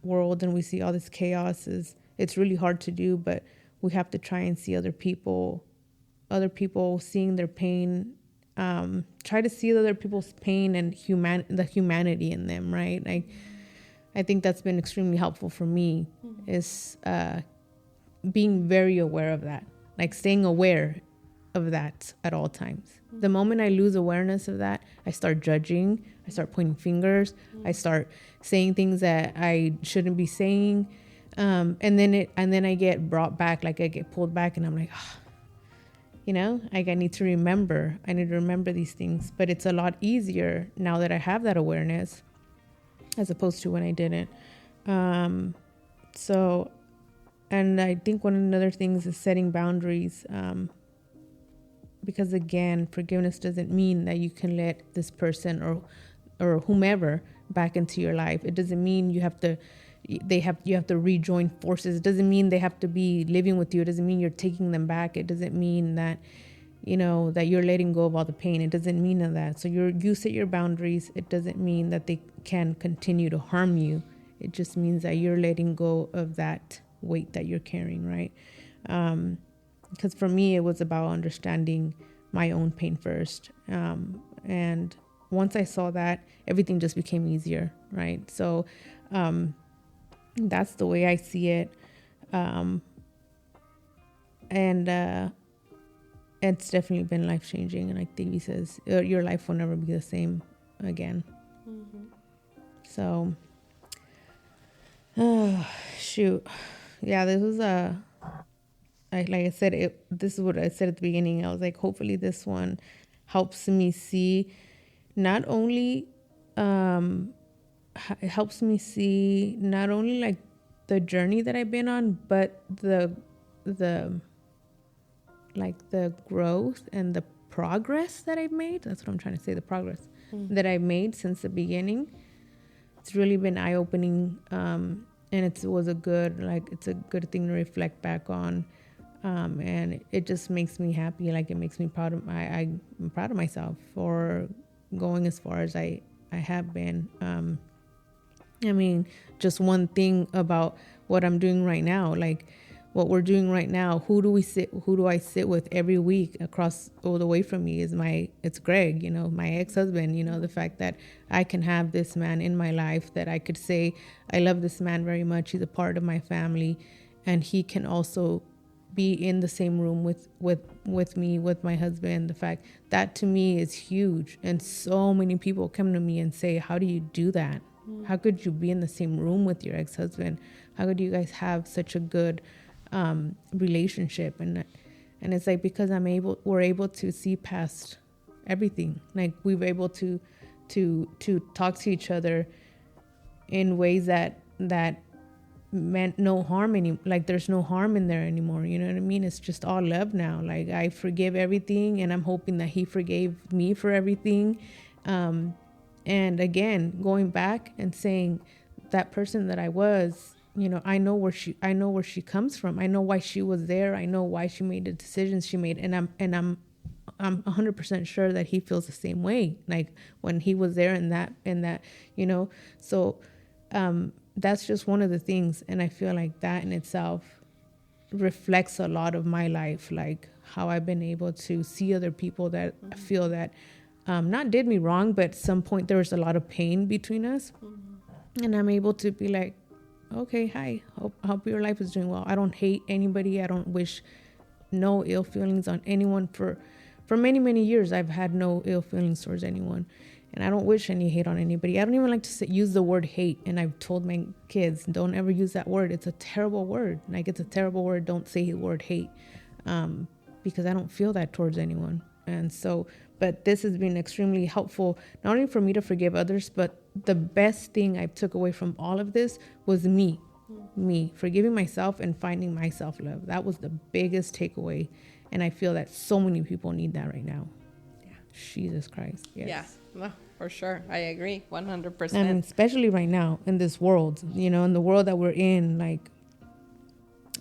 world and we see all this chaos, it's really hard to do, but we have to try and see other people seeing their pain, try to see other people's pain and the humanity in them, right? I think that's been extremely helpful for me, is being very aware of that, like staying aware of that at all times. The moment I lose awareness of that, I start judging, I start pointing fingers, I start saying things that I shouldn't be saying, and then I get brought back, like I get pulled back, and I'm like, like I need to remember these things. But it's a lot easier now that I have that awareness, as opposed to when I didn't. So, and I think one of the other things is setting boundaries. Because again, forgiveness doesn't mean that you can let this person or whomever back into your life. It doesn't mean you have to rejoin forces. It doesn't mean they have to be living with you. It doesn't mean you're taking them back. It doesn't mean that, that you're letting go of all the pain. It doesn't mean that. So you set your boundaries. It doesn't mean that they can continue to harm you. It just means that you're letting go of that weight that you're carrying, right? Because for me, it was about understanding my own pain first. And once I saw that, everything just became easier, right? So that's the way I see it. And it's definitely been life-changing. And like Devi says, your life will never be the same again. Mm-hmm. So, shoot. Yeah, this was like I said, this is what I said at the beginning. I was like, hopefully this one helps me see not only, it helps me see not only like the journey that I've been on, but the growth and the progress that I've made. That's what I'm trying to say. The progress that I've made since the beginning. It's really been eye-opening. it was a good, like, it's a good thing to reflect back on. And it just makes me happy. Like, it makes me proud of I'm proud of myself for going as far as I have been. I mean, just one thing about what I'm doing right now, like what we're doing right now, who do I sit with every week across all the way from me it's Greg, my ex-husband. The fact that I can have this man in my life, that I could say, I love this man very much. He's a part of my family, and he can also be in the same room with me, with my husband. The fact that, to me, is huge. And so many people come to me and say, how do you do that? How could you be in the same room with your ex-husband? How could you guys have such a good relationship? And it's like, because we're able to see past everything. Like, we're able to talk to each other in ways that meant no harm like, there's no harm in there anymore. You know what I mean? It's just all love now. Like, I forgive everything, and I'm hoping that he forgave me for everything. And again, going back and saying, that person that I was, I know where she comes from. I know why she was there. I know why she made the decisions she made. And I'm 100% sure that he feels the same way. Like, when he was there in that, so, that's just one of the things. And I feel like that in itself reflects a lot of my life, like how I've been able to see other people that I feel that not did me wrong, but at some point there was a lot of pain between us. And I'm able to be like, okay, hi, hope your life is doing well. I don't hate anybody. I don't wish no ill feelings on anyone. For many, many years, I've had no ill feelings towards anyone. And I don't wish any hate on anybody. I don't even like to use the word hate. And I've told my kids, don't ever use that word. It's a terrible word. Like, it's a terrible word. Don't say the word hate. Because I don't feel that towards anyone. And so, but this has been extremely helpful, not only for me to forgive others, but the best thing I took away from all of this was me forgiving myself and finding my self-love. That was the biggest takeaway. And I feel that so many people need that right now. Yeah. Jesus Christ. Yes. Yeah. Well, for sure. I agree. 100%. I mean, especially right now in this world, in the world that we're in, like,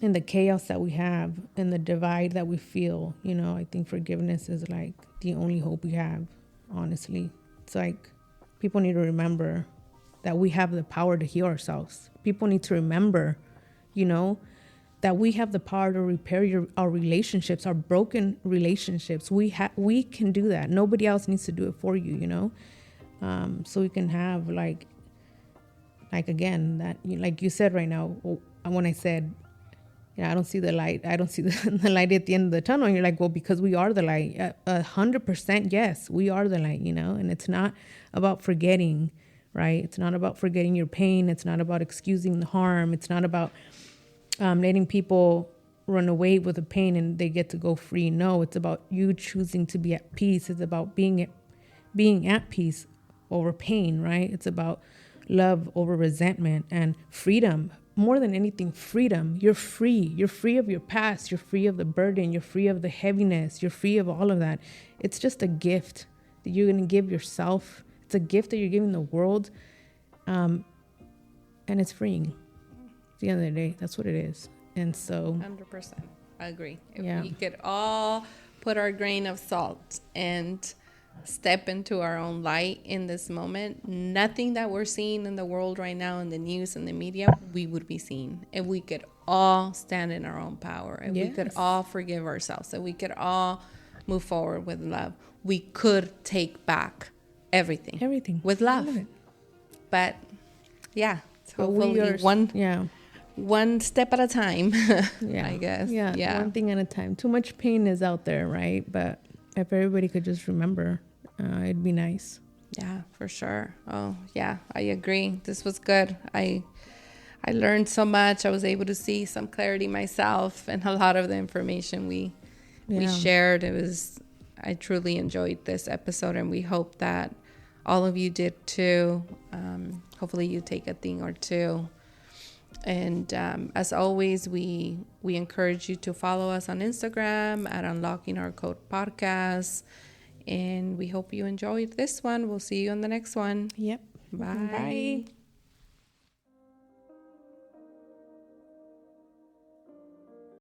in the chaos that we have, in the divide that we feel, I think forgiveness is like the only hope we have, honestly. It's like, people need to remember that we have the power to heal ourselves. People need to remember, that we have the power to repair our relationships, our broken relationships. We can do that. Nobody else needs to do it for you, so we can have like again, that, like you said right now, when I said, I don't see the light. I don't see the light at the end of the tunnel. And you're like, well, because we are the light. 100% yes, we are the light, and it's not about forgetting, right? It's not about forgetting your pain. It's not about excusing the harm. It's not about letting people run away with the pain and they get to go free. No, it's about you choosing to be at peace. It's about being at peace over pain, right? It's about love over resentment and freedom. More than anything, freedom. You're free. You're free of your past. You're free of the burden. You're free of the heaviness. You're free of all of that. It's just a gift that you're going to give yourself. It's a gift that you're giving the world. And it's freeing. At the end of the day, that's what it is. And so 100%. I agree. If we could all put our grain of salt and step into our own light in this moment, nothing that we're seeing in the world right now, in the news and the media, we would be seeing. If we could all stand in our own power, if we could all forgive ourselves, if we could all move forward with love, we could take back everything with love. But yeah, so hopefully one step at a time. I guess. One thing at a time. Too much pain is out there, right? But if everybody could just remember, it'd be nice. Yeah, for sure. Oh, yeah, I agree. This was good. I learned so much. I was able to see some clarity myself, and a lot of the information we shared. I truly enjoyed this episode, and we hope that all of you did too. Hopefully you take a thing or two. And as always, we encourage you to follow us on Instagram at Unlocking Our Code Podcast. And we hope you enjoyed this one. We'll see you on the next one. Yep. Bye.